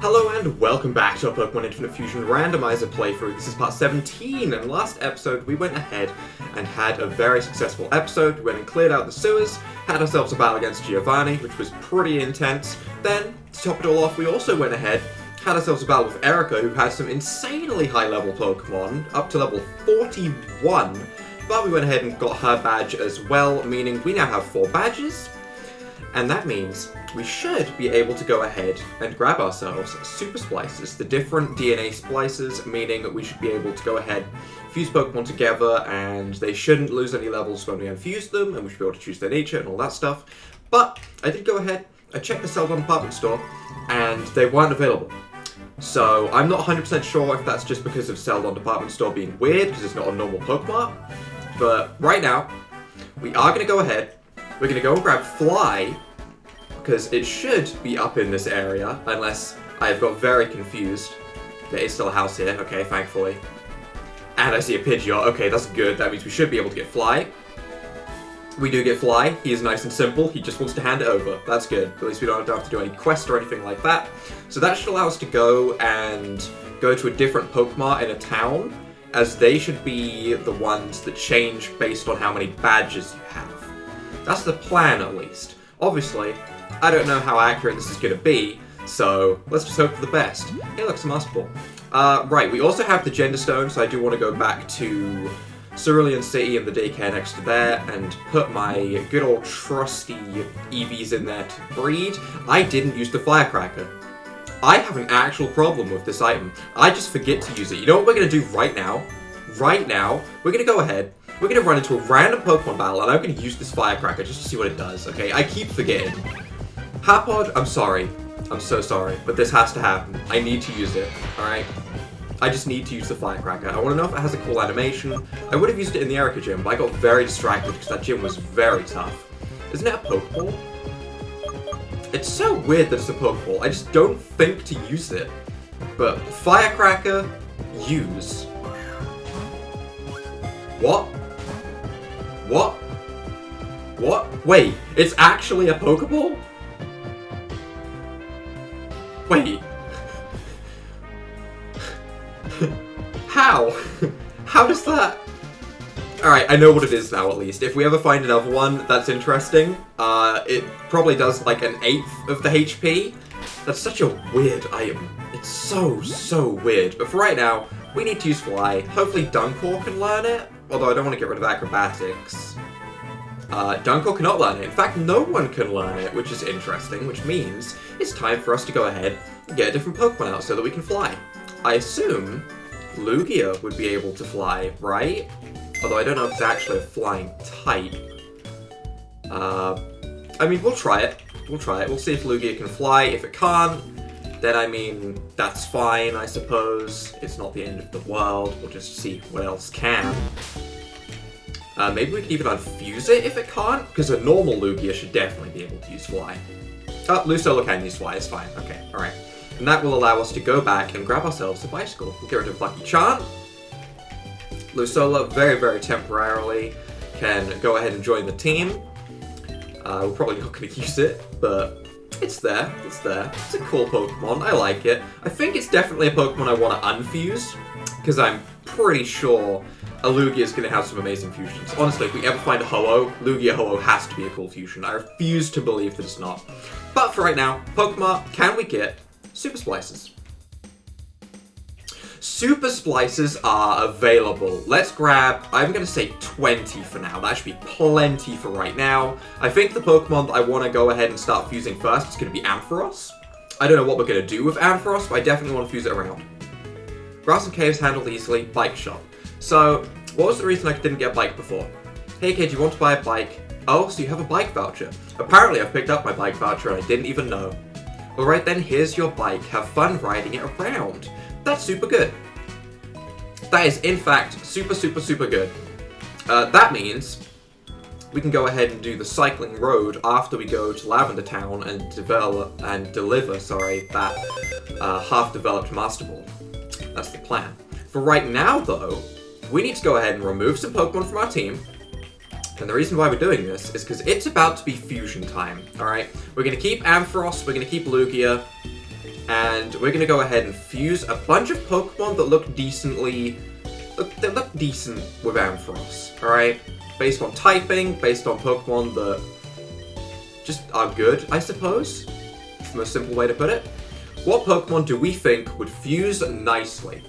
Hello and welcome back to our Pokemon Infinite Fusion Randomizer playthrough. This is part 17, and last episode we went ahead and had a very successful episode. We went and cleared out the sewers, had ourselves a battle against Giovanni, which was pretty intense. Then, to top it all off, we also went ahead, had ourselves a battle with Erica, who had some insanely high-level Pokemon, up to level 41. But we went ahead and got her badge as well, meaning we now have 4 badges. And that means we should be able to go ahead and grab ourselves Super Splicers, the different DNA splicers, meaning that we should be able to go ahead, fuse Pokemon together, and they shouldn't lose any levels when we unfuse them, and we should be able to choose their nature and all that stuff. But I did go ahead, I checked the Celadon department store, and they weren't available. So I'm not 100% sure if that's just because of Celadon department store being weird, because it's not a normal Pokemon. But right now, we are going to go ahead, we're going to go and grab Fly, because it should be up in this area, unless I've got very confused. There is still a house here, okay, thankfully. And I see a Pidgeot, okay, that's good, that means we should be able to get Fly. We do get Fly, he is nice and simple, he just wants to hand it over, that's good. At least we don't have to do any quests or anything like that. So that should allow us to go to a different Pokemon in a town, as they should be the ones that change based on how many badges you have. That's the plan, at least. Obviously, I don't know how accurate this is going to be, so let's just hope for the best. Hey, look, it's a Master Ball. Right, we also have the Gender Stone, so I do want to go back to Cerulean City and the Daycare next to there, and put my good old trusty Eevees in there to breed. I didn't use the firecracker. I have an actual problem with this item. I just forget to use it. You know what we're going to do right now? Right now, we're going to go ahead, we're going to run into a random Pokemon battle, and I'm going to use this firecracker just to see what it does, okay? I keep forgetting. Hapod, I'm sorry. I'm so sorry, but this has to happen. I need to use it, alright? I just need to use the firecracker. I want to know if it has a cool animation. I would have used it in the Erica gym, but I got very distracted because that gym was very tough. Isn't it a Pokeball? It's so weird that it's a Pokeball. I just don't think to use it. But firecracker, use. What? What? What? Wait, it's actually a Pokeball? Wait. How? How does that... Alright, I know what it is now, at least. If we ever find another one that's interesting, it probably does like an 1/8 of the HP. That's such a weird item. It's so weird. But for right now, we need to use Fly. Hopefully Dunkor can learn it, although I don't want to get rid of Acrobatics. Dunkor cannot learn it. In fact, no one can learn it, which is interesting, which means it's time for us to go ahead and get a different Pokemon out so that we can fly. I assume Lugia would be able to fly, right? Although I don't know if it's actually a flying type. I mean, we'll try it. We'll try it. We'll see if Lugia can fly. If it can't, then I mean, that's fine, I suppose. It's not the end of the world. We'll just see what else can. Maybe we can even unfuse it if it can't, because a normal Lugia should definitely be able to use Fly. Oh, Lusola can use Fly, it's fine. Okay, alright. And that will allow us to go back and grab ourselves a bicycle. We'll get rid of Lucky Charm. Lusola, very temporarily, can go ahead and join the team. We're probably not going to use it, but it's there. It's there. It's a cool Pokemon. I like it. I think it's definitely a Pokemon I want to unfuse, because I'm pretty sure a Lugia is going to have some amazing fusions. Honestly, if we ever find a Ho-Oh, Lugia Ho-Oh has to be a cool fusion. I refuse to believe that it's not. But for right now, Pokemon, can we get Super Splicers? Super Splicers are available. Let's grab, I'm going to say 20 for now. That should be plenty for right now. I think the Pokemon that I want to go ahead and start fusing first is going to be Ampharos. I don't know what we're going to do with Ampharos, but I definitely want to fuse it around. Grass and Caves handled easily. Bike shop. So, what was the reason I didn't get a bike before? Hey kid, you want to buy a bike? Oh, so you have a bike voucher. Apparently I've picked up my bike voucher and I didn't even know. Alright then, here's your bike. Have fun riding it around. That's super good. That is, in fact, super good. That means we can go ahead and do the cycling road after we go to Lavender Town and deliver that half-developed Master Ball. That's the plan. For right now, though, we need to go ahead and remove some Pokemon from our team. And the reason why we're doing this is because it's about to be fusion time, alright? We're going to keep Ampharos, we're going to keep Lugia. And we're going to go ahead and fuse a bunch of Pokemon that look decently... They look decent with Ampharos, alright? Based on typing, based on Pokemon that just are good, I suppose. It's the most simple way to put it. What Pokemon do we think would fuse nicely?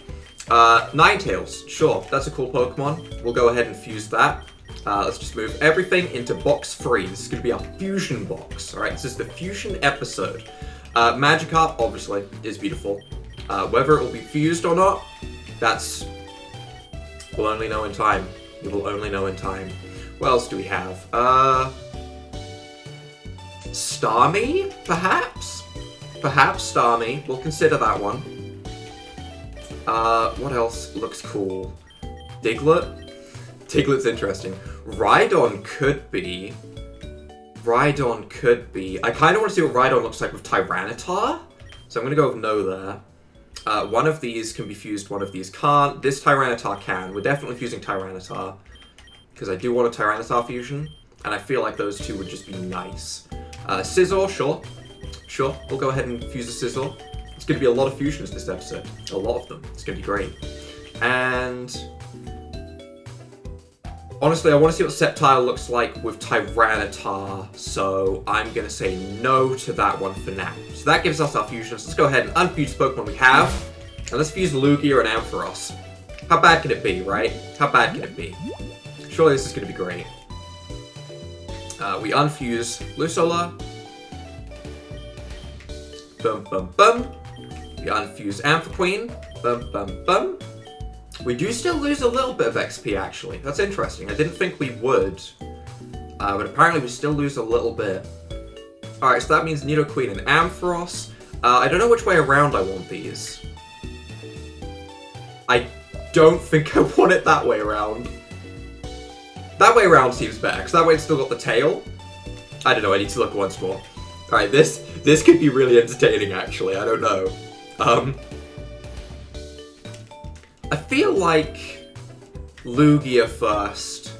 Ninetales, sure, that's a cool Pokemon. We'll go ahead and fuse that. Let's just move everything into box 3. This is going to be our fusion box, alright? This is the fusion episode. Magikarp, obviously, is beautiful. Whether it will be fused or not, we'll only know in time. We will only know in time. What else do we have? Starmie, perhaps? Perhaps Starmie. We'll consider that one. What else looks cool? Diglett? Diglett's interesting. Rhydon could be. I kind of want to see what Rhydon looks like with Tyranitar. So I'm going to go with no there. One of these can be fused, one of these can't. This Tyranitar can. We're definitely fusing Tyranitar. Because I do want a Tyranitar fusion. And I feel like those two would just be nice. Scizor, sure. Sure, we'll go ahead and fuse a Scizor. It's going to be a lot of fusions this episode. A lot of them. It's going to be great. And... honestly, I want to see what Sceptile looks like with Tyranitar, so I'm going to say no to that one for now. So that gives us our fusions. Let's go ahead and unfuse the Pokemon we have, and let's fuse Lugia and Ampharos. How bad can it be, right? How bad can it be? Surely this is going to be great. We unfuse Lusola. Bum bum bum. We unfuse Amphaqueen. Bum bum bum. We do still lose a little bit of XP, actually. That's interesting. I didn't think we would. But apparently we still lose a little bit. Alright, so that means Nidoqueen and Ampharos. I don't know which way around I want these. I don't think I want it that way around. That way around seems better, because that way it's still got the tail. I don't know, I need to look once more. Alright, this could be really entertaining, actually. I don't know. I feel like Lugia first.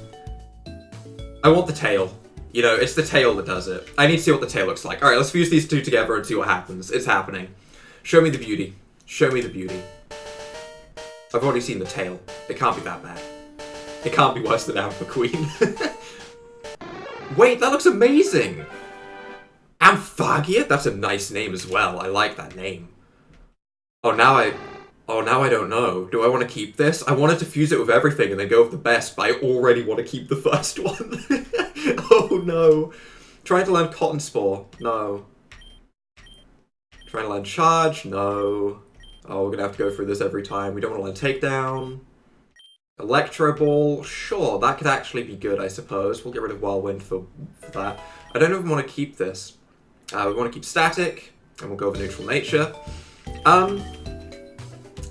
I want the tail. You know, it's the tail that does it. I need to see what the tail looks like. Alright, let's fuse these two together and see what happens. It's happening. Show me the beauty. Show me the beauty. I've already seen the tail. It can't be that bad. It can't be worse than Amphaqueen. Wait, that looks amazing! Amphagia? That's a nice name as well. I like that name. Oh, now I don't know. Do I want to keep this? I wanted to fuse it with everything and then go with the best, but I already want to keep the first one. Oh no. Trying to learn Cotton Spore. No. Trying to learn Charge. No. Oh, we're going to have to go through this every time. We don't want to learn Takedown. Electro Ball. Sure, that could actually be good, I suppose. We'll get rid of Whirlwind for that. I don't know if we want to keep this. We want to keep Static, and we'll go with Neutral Nature.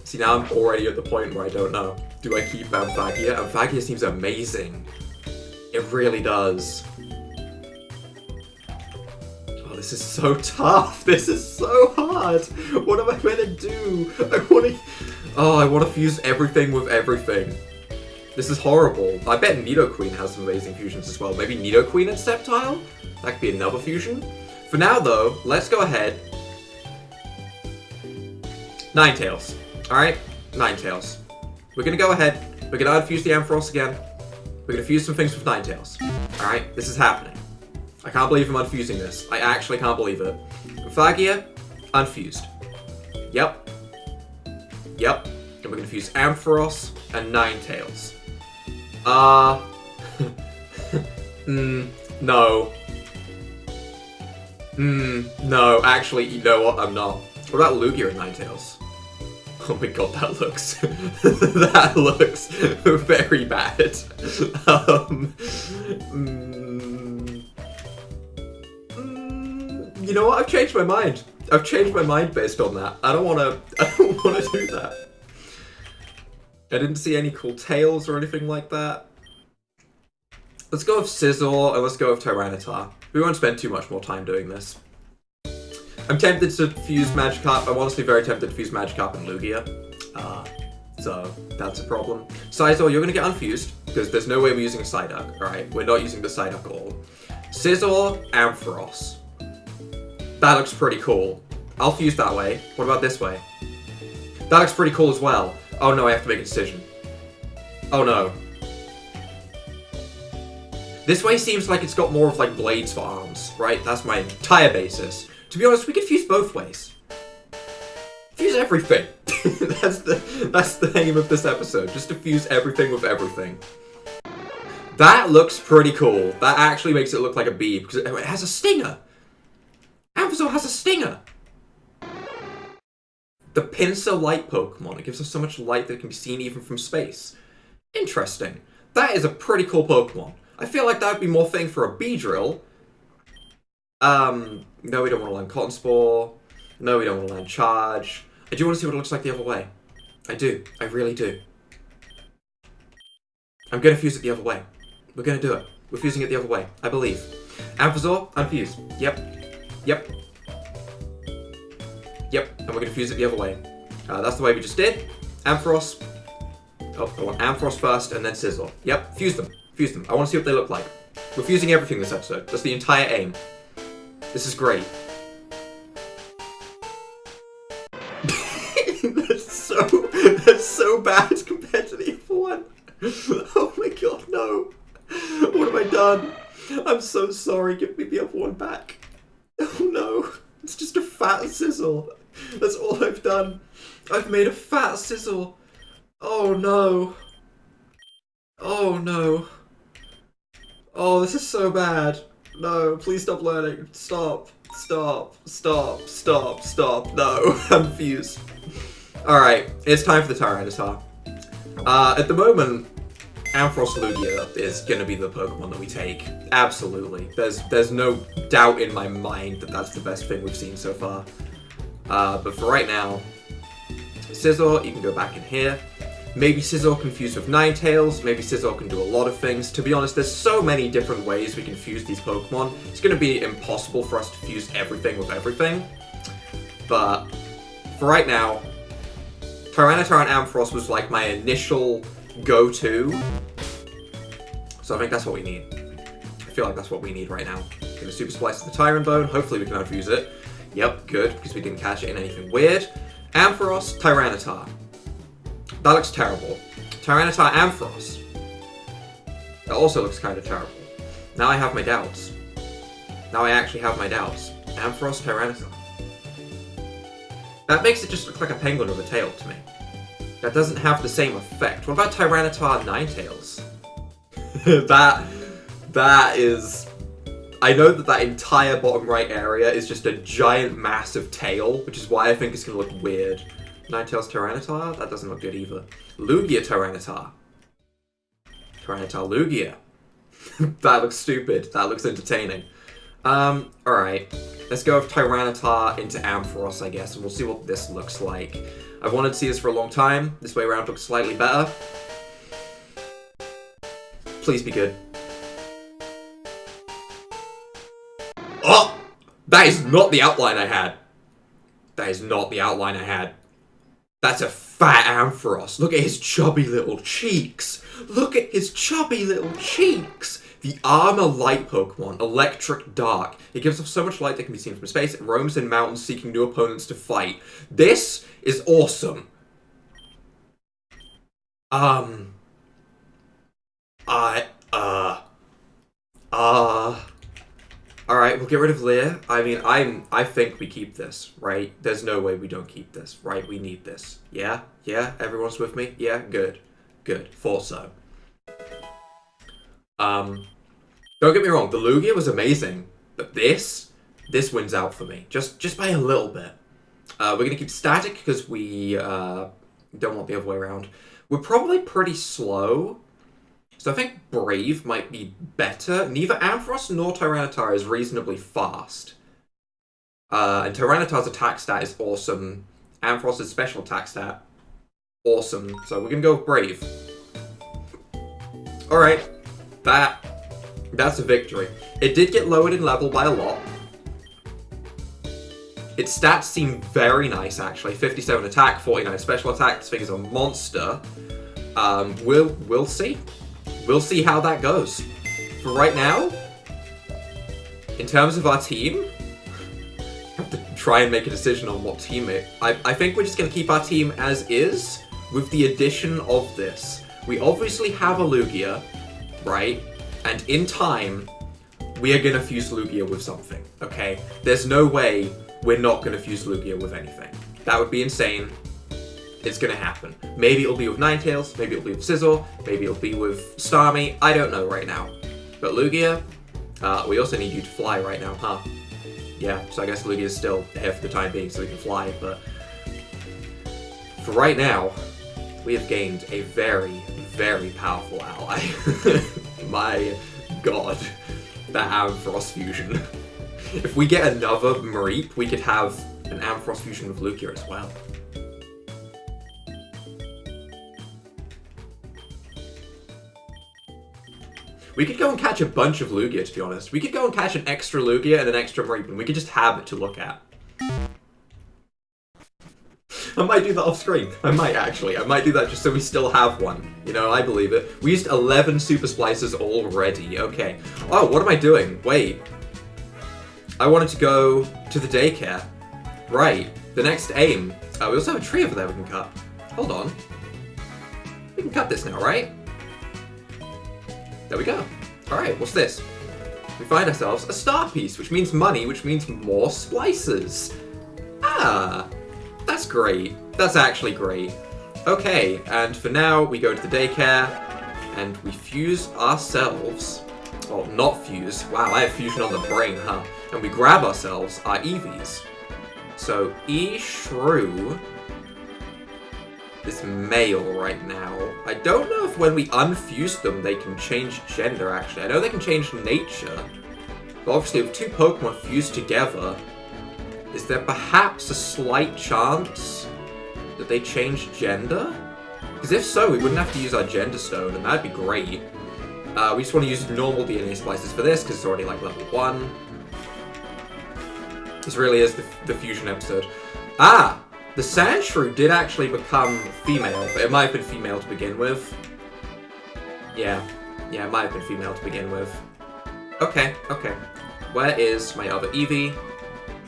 See, now I'm already at the point where I don't know. Do I keep Amphagia? Amphagia seems amazing. It really does. Oh, this is so tough. This is so hard. What am I meant to do? I want to fuse everything with everything. This is horrible. I bet Nidoqueen has some amazing fusions as well. Maybe Nidoqueen and Sceptile? That could be another fusion. For now, though, let's go ahead. Ninetales. Alright? Ninetales. We're gonna go ahead. We're gonna unfuse the Ampharos again. We're gonna fuse some things with Ninetales. Alright? This is happening. I can't believe I'm unfusing this. I actually can't believe it. Amphagia, unfused. Yep. Yep. And we're gonna fuse Ampharos and Ninetales. No. No, actually, you know what? I'm not. What about Lugia and Ninetales? Oh my god, that looks... that looks very bad. You know what? I've changed my mind. I've changed my mind based on that. I don't want to do that. I didn't see any cool tails or anything like that. Let's go with Scizor and let's go with Tyranitar. We won't spend too much more time doing this. I'm tempted to fuse Magikarp. I'm honestly very tempted to fuse Magikarp and Lugia. So that's a problem. Scizor, you're going to get unfused because there's no way we're using a Psyduck. Alright, we're not using the Psyduck at all. Scizor, Ampharos. That looks pretty cool. I'll fuse that way. What about this way? That looks pretty cool as well. Oh no, I have to make a decision. Oh no. This way seems like it's got more of like blades for arms, right? That's my entire basis. To be honest, we could fuse both ways. Fuse everything. That's the aim of this episode, just to fuse everything with everything. That looks pretty cool. That actually makes it look like a bee, because it has a stinger. Ampharos has a stinger. The pincer light Pokemon. It gives us so much light that it can be seen even from space. Interesting. That is a pretty cool Pokemon. I feel like that would be more fitting for a Beedrill. No, we don't want to learn Cotton Spore. No, we don't want to learn Charge. I do want to see what it looks like the other way. I do. I really do. I'm going to fuse it the other way. We're going to do it. We're fusing it the other way. I believe. Ampharos, unfuse. Yep. Yep. Yep. And we're going to fuse it the other way. That's the way we just did. Ampharos. Oh, I want Ampharos first and then Sizzle. Yep. Fuse them. Fuse them. I want to see what they look like. We're fusing everything this episode. That's the entire aim. This is great. That's so bad compared to the other one. Oh my god, no. What have I done? I'm so sorry. Give me the other one back. Oh no. It's just a fat Sizzle. That's all I've done. I've made a fat Sizzle. Oh no. Oh no. Oh, this is so bad. No, please stop learning. Stop. Stop. Stop. Stop. Stop. No, I'm fused. Alright, it's time for the Tyranitar. At the moment, Ampharos Lugia is going to be the Pokemon that we take. Absolutely. There's no doubt in my mind that that's the best thing we've seen so far. But for right now, Sizzle, you can go back in here. Maybe Sizzle can fuse with Ninetales. Maybe Sizzle can do a lot of things. To be honest, there's so many different ways we can fuse these Pokemon. It's going to be impossible for us to fuse everything with everything. But for right now, Tyranitar and Ampharos was like my initial go-to. So I think that's what we need. I feel like that's what we need right now. Gonna Super Splice the Tyrant Bone. Hopefully we can unfuse it. Yep, good, because we didn't catch it in anything weird. Ampharos, Tyranitar. That looks terrible. Tyranitar, Ampharos. That also looks kind of terrible. Now I have my doubts. Now I actually have my doubts. Ampharos, Tyranitar. That makes it just look like a penguin with a tail to me. That doesn't have the same effect. What about Tyranitar Ninetales? that is... I know that entire bottom right area is just a giant massive tail, which is why I think it's going to look weird. Ninetales Tyranitar? That doesn't look good either. Lugia Tyranitar. Tyranitar Lugia. That looks stupid. That looks entertaining. Alright. Let's go with Tyranitar into Ampharos, I guess, and we'll see what this looks like. I've wanted to see this for a long time. This way around looks slightly better. Please be good. Oh! That is not the outline I had. That is not the outline I had. That's a fat Ampharos. Look at his chubby little cheeks. Look at his chubby little cheeks. The Armor Light Pokemon, Electric Dark. It gives off so much light that can be seen from space. It roams in mountains seeking new opponents to fight. This is awesome. Alright, we'll get rid of Leer. I mean, I think we keep this, right? There's no way we don't keep this, right? We need this. Yeah? Yeah? Everyone's with me? Yeah? Good. Good. Thought so. Don't get me wrong, the Lugia was amazing, but this wins out for me. Just by a little bit. We're gonna keep Static because we don't want the other way around. We're probably pretty slow, so I think Brave might be better. Neither Ampharos nor Tyranitar is reasonably fast. And Tyranitar's attack stat is awesome. Ampharos' special attack stat, awesome. So we're gonna go with Brave. Alright, that's a victory. It did get lowered in level by a lot. Its stats seem very nice, actually. 57 attack, 49 special attack. This thing is a monster. We'll see. We'll see how that goes. For right now, in terms of our team, have to try and make a decision on what team I think we're just going to keep our team as is, with the addition of this. We obviously have a Lugia, right? And in time, we are going to fuse Lugia with something, okay? There's no way we're not going to fuse Lugia with anything. That would be insane. It's going to happen. Maybe it'll be with Ninetales, maybe it'll be with Sizzle, maybe it'll be with Starmie. I don't know right now. But Lugia, we also need you to fly right now, huh? Yeah, so I guess Lugia is still here for the time being so we can fly, but for right now, we have gained a very, very powerful ally. My god, that Ampharos fusion. If we get another Mareep, we could have an Ampharos fusion with Lugia as well. We could go and catch a bunch of Lugia, to be honest. We could go and catch an extra Lugia and an extra Mareep, and we could just have it to look at. I might do that off screen. I might, actually. I might do that just so we still have one. You know, I believe it. We used 11 Super Splicers already. Okay. Oh, what am I doing? Wait. I wanted to go to the Daycare. Right. The next aim. Oh, we also have a tree over there we can cut. Hold on. We can cut this now, right? There we go. Alright, what's this? We find ourselves a star piece, which means money, which means more splicers. Ah, that's great. That's actually great. Okay, and for now, we go to the Daycare, and we fuse ourselves. Well, not fuse. Wow, I have fusion on the brain, huh? And we grab ourselves our Eevees. So, Shrew is male right now. I don't know if when we unfuse them, they can change gender, actually. I know they can change nature. But obviously, with two Pokemon fused together, is there perhaps a slight chance that they change gender? Because if so, we wouldn't have to use our Gender Stone, and that'd be great. We just want to use normal DNA splicers for this, because it's already like level 1. This really is the fusion episode. Ah! The Sandshrew did actually become female, but it might have been female to begin with. Yeah, it might have been female to begin with. Okay. Where is my other Eevee?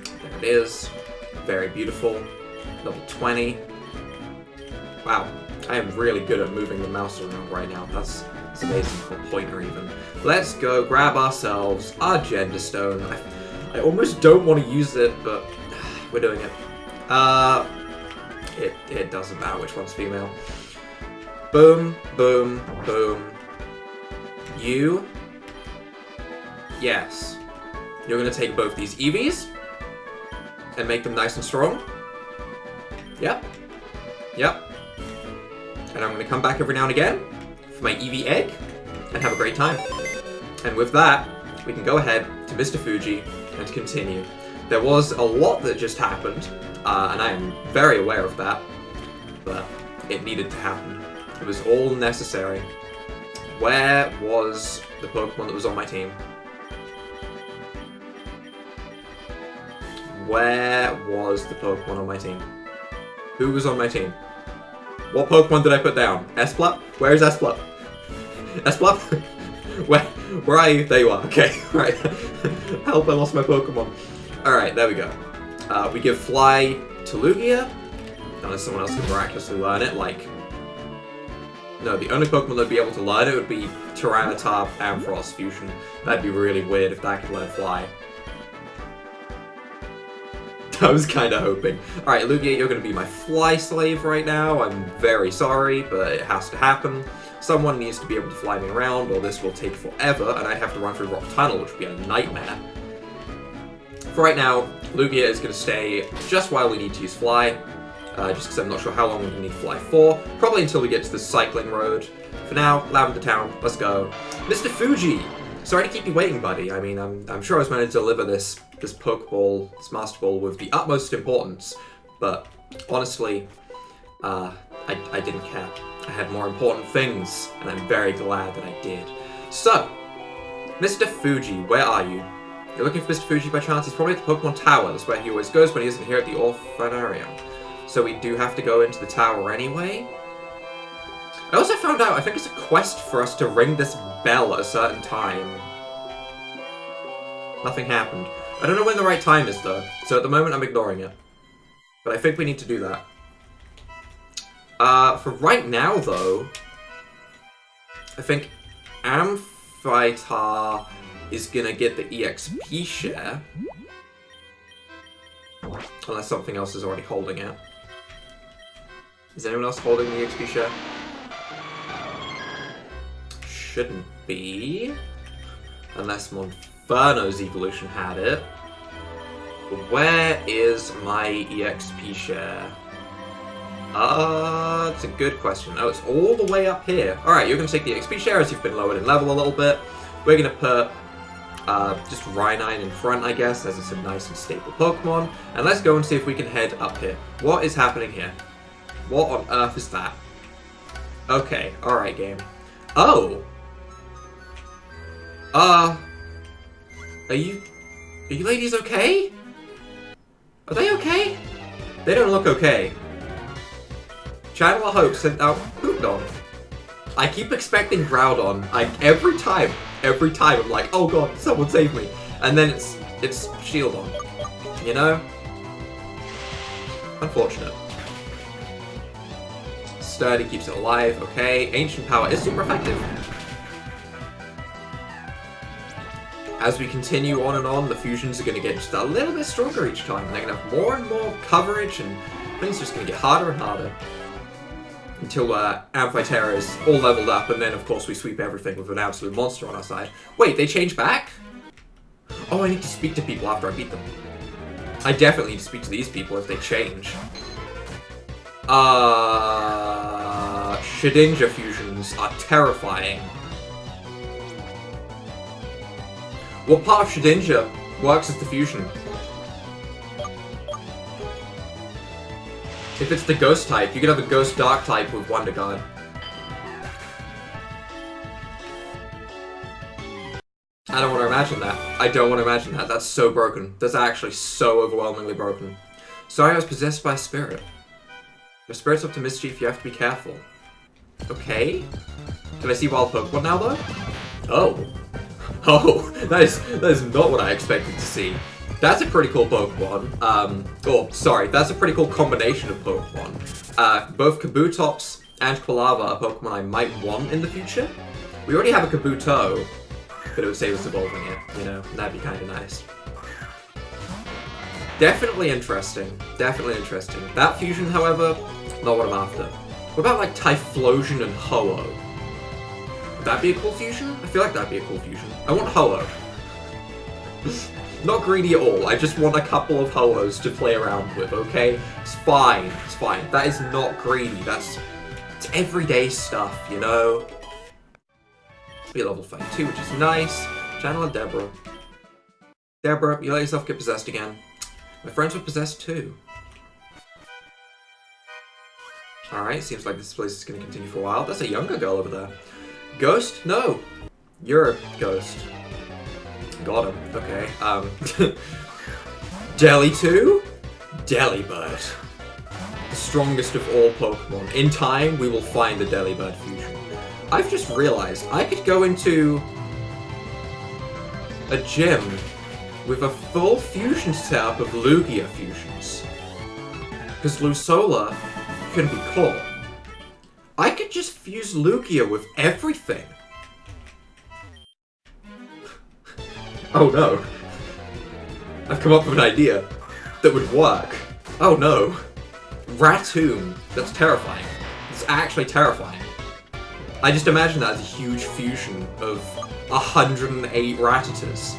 There it is. Very beautiful. Level 20. Wow, I am really good at moving the mouse around right now. That's amazing for a pointer even. Let's go grab ourselves our Gender Stone. I almost don't want to use it, but we're doing it. It doesn't matter which one's female. Boom, boom, boom. You. Yes. You're going to take both these Eevees and make them nice and strong. Yep. And I'm going to come back every now and again for my Eevee egg and have a great time. And with that, we can go ahead to Mr. Fuji and continue. There was a lot that just happened, and I am very aware of that, but it needed to happen. It was all necessary. Where was the Pokemon that was on my team? Where was the Pokemon on my team? Who was on my team? What Pokemon did I put down? Esplup? Where is Esplup? Esplup? Where are you? There you are. Okay, right. Help, I lost my Pokemon. Alright, there we go. We give Fly to Lugia. Unless someone else can miraculously learn it, like... No, the only Pokemon that would be able to learn it would be Tyranitar Ampharos fusion. That'd be really weird if that could learn Fly. I was kind of hoping. Alright, Lugia, you're going to be my fly slave right now. I'm very sorry, but it has to happen. Someone needs to be able to fly me around, or this will take forever, and I'd have to run through Rock Tunnel, which would be a nightmare. For right now, Lugia is going to stay just while we need to use Fly, just because I'm not sure how long we're going to need Fly for. Probably until we get to the Cycling Road. For now, Lavender Town, let's go. Mr. Fuji! Sorry to keep you waiting, buddy. I mean, I'm sure I was meant to deliver this Pokeball, this Master Ball, with the utmost importance, but honestly, I didn't care. I had more important things, and I'm very glad that I did. So, Mr. Fuji, where are you? You're looking for Mr. Fuji by chance? He's probably at the Pokemon Tower. That's where he always goes when he isn't here at the Orphanarium. So we do have to go into the tower anyway. I also found out, I think it's a quest for us to ring this bell at a certain time. Nothing happened. I don't know when the right time is, though. So at the moment, I'm ignoring it. But I think we need to do that. For right now, though, I think Ampharos is gonna get the EXP share. Unless something else is already holding it. Is anyone else holding the EXP share? Shouldn't be. Unless Monferno's evolution had it. But where is my EXP share? It's a good question. Oh, it's all the way up here. Alright, you're going to take the XP share as you've been lowered in level a little bit. We're going to put just Rhynine in front, I guess, as it's a nice and stable Pokemon. And let's go and see if we can head up here. What is happening here? What on earth is that? Okay, alright, game. Oh! Are you ladies okay? Are they okay? They don't look okay. Channel of Hope sent out Hootdon. I keep expecting Groudon. Every time I'm like, oh god, someone save me. And then it's Shieldon. You know? Unfortunate. Sturdy keeps it alive, okay. Ancient Power is super effective. As we continue on, the fusions are going to get just a little bit stronger each time. They're going to have more and more coverage, and things are just going to get harder and harder. Until Amphiterra is all leveled up, and then of course we sweep everything with an absolute monster on our side. Wait, they change back? Oh, I need to speak to people after I beat them. I definitely need to speak to these people if they change. Shedinja fusions are terrifying. What part of Shedinja works as the fusion? If it's the Ghost type, you can have a Ghost Dark type with Wonder Guard. I don't want to imagine that. I don't want to imagine that. That's so broken. That's actually so overwhelmingly broken. Sorry, I was possessed by a spirit. Your spirit's up to mischief, you have to be careful. Okay. Can I see wild Pokemon now, though? Oh. Oh, that is not what I expected to see. That's a pretty cool Pokemon. That's a pretty cool combination of Pokemon. Both Kabutops and Quilava are Pokemon I might want in the future. We already have a Kabuto, but it would save us evolving it, you know, that'd be kind of nice. Definitely interesting. Definitely interesting. That fusion, however, not what I'm after. What about, like, Typhlosion and Ho-Oh? Would that be a cool fusion? I feel like that'd be a cool fusion. I want Ho-Oh. Not greedy at all, I just want a couple of Ho-Ohs to play around with, okay? It's fine, it's fine. That is not greedy, it's everyday stuff, you know? Be level 52, which is nice. Channel of Deborah. Deborah, you let yourself get possessed again. My friends were possessed too. Alright, seems like this place is going to continue for a while. That's a younger girl over there. Ghost? No. You're a ghost. Got him. Okay. Jelly2? Delibird. The strongest of all Pokemon. In time, we will find the Delibird fusion. I've just realized I could go into a gym with a full fusion setup of Lugia fusions. Because Lusola can be caught. I could just fuse Lugia with everything. Oh no. I've come up with an idea that would work. Oh no. Ratoon. That's terrifying. It's actually terrifying. I just imagine that as a huge fusion of 108 Rattatas.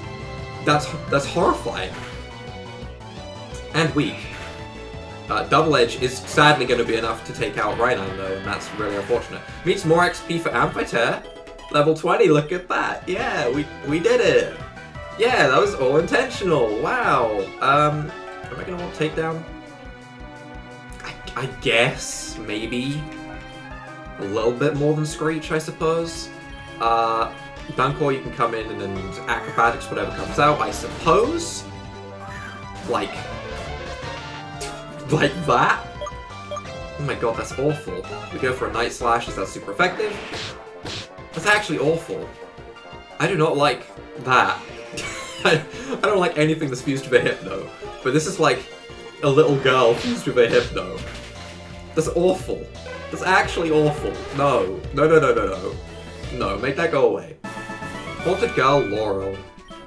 That's horrifying. And weak. Double Edge is sadly going to be enough to take out Rhynine though, and that's really unfortunate. Means more XP for Ampharos. Level 20, look at that. Yeah, we did it. Yeah, that was all intentional. Wow. Am I going to want takedown? I guess, maybe. A little bit more than Screech, I suppose. Dunkor, you can come in and then Acrobatics, whatever comes out, I suppose. Like that? Oh my god, that's awful. We go for a Night Slash, is that super effective? That's actually awful. I do not like that. I don't like anything that's fused with a Hypno, but this is like a little girl fused with a Hypno. That's awful. That's actually awful. No. No, no, no, no, no. No, make that go away. Haunted Girl Laurel.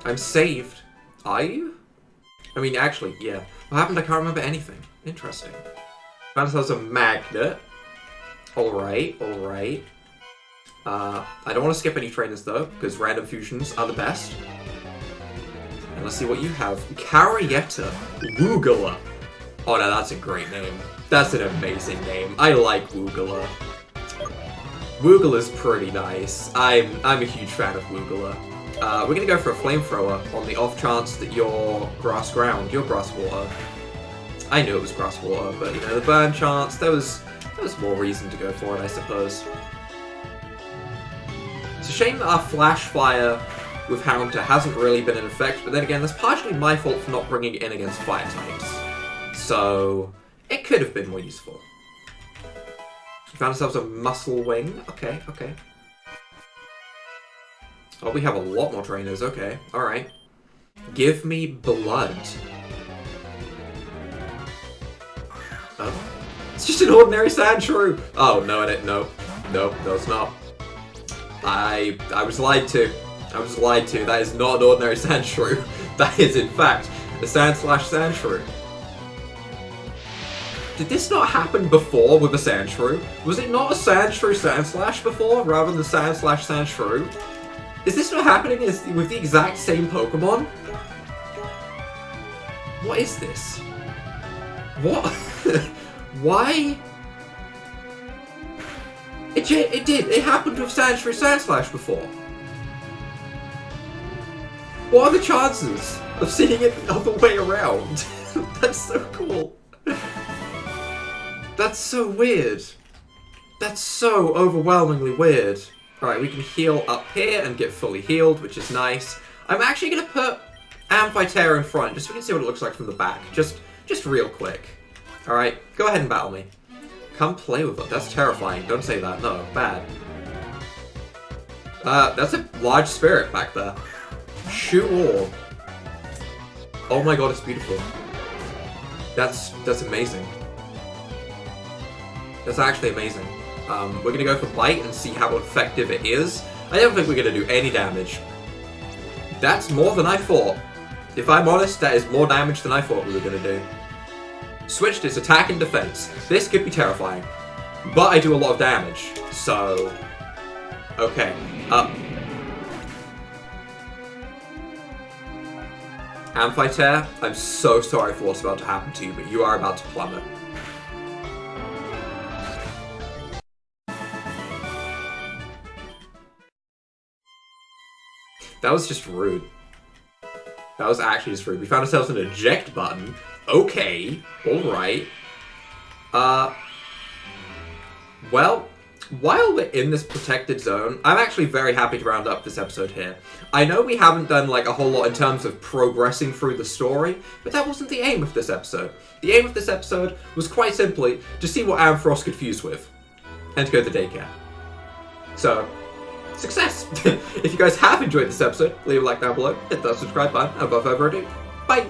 I'm saved. Are you? I mean, actually, yeah. What happened? I can't remember anything. Interesting. Found ourselves a magnet. Alright, alright. I don't want to skip any trainers though, because random fusions are the best. And let's see what you have. Carietta Woogala. Oh no, that's a great name. That's an amazing name. I like Woogala. Woogala's pretty nice. I'm a huge fan of Woogala. We're gonna go for a flamethrower on the off chance that you're grass ground, you're grass water. I knew it was grass water, but you know, the burn chance, there was more reason to go for it, I suppose. It's a shame that our flash fire with Haunter hasn't really been in effect, but then again, that's partially my fault for not bringing it in against fire types. So, it could have been more useful. We found ourselves a muscle wing. Okay, okay. Oh, we have a lot more trainers. Okay, alright. Give me blood. Oh. It's just an ordinary Sandshrew! Oh, no, no, it's not. I was lied to. I was lied to. That is not an ordinary Sandshrew. That is, in fact, a Sand/Sandshrew. Did this not happen before with a Sandshrew? Was it not a Sandshrew Sandslash before, rather than Sand/Sandshrew? Is this not happening with the exact same Pokemon? What is this? What? Why? It did. It happened with Sandshrew Sandslash before. What are the chances of seeing it the other way around? That's so cool. That's so weird. That's so overwhelmingly weird. Alright, we can heal up here and get fully healed, which is nice. I'm actually going to put Ampharos in front, just so we can see what it looks like from the back. Just real quick. Alright, go ahead and battle me. Come play with it. That's terrifying. Don't say that. No, bad. That's a large spirit back there. Shoe Orb. Oh my god, it's beautiful. That's amazing. That's actually amazing. We're gonna go for Bite and see how effective it is. I don't think we're gonna do any damage. That's more than I thought. If I'm honest, that is more damage than I thought we were gonna do. Switched its attack and defense. This could be terrifying. But I do a lot of damage, so... Okay, Amphitere, I'm so sorry for what's about to happen to you, but you are about to plummet. That was just rude. That was actually just rude. We found ourselves an eject button. Okay, alright. Well, while we're in this protected zone, I'm actually very happy to round up this episode here. I know we haven't done like a whole lot in terms of progressing through the story, but that wasn't the aim of this episode. The aim of this episode was quite simply to see what Ampharos could fuse with, and to go to Daycare. So, success! If you guys have enjoyed this episode, leave a like down below, hit that subscribe button, and without further ado, bye!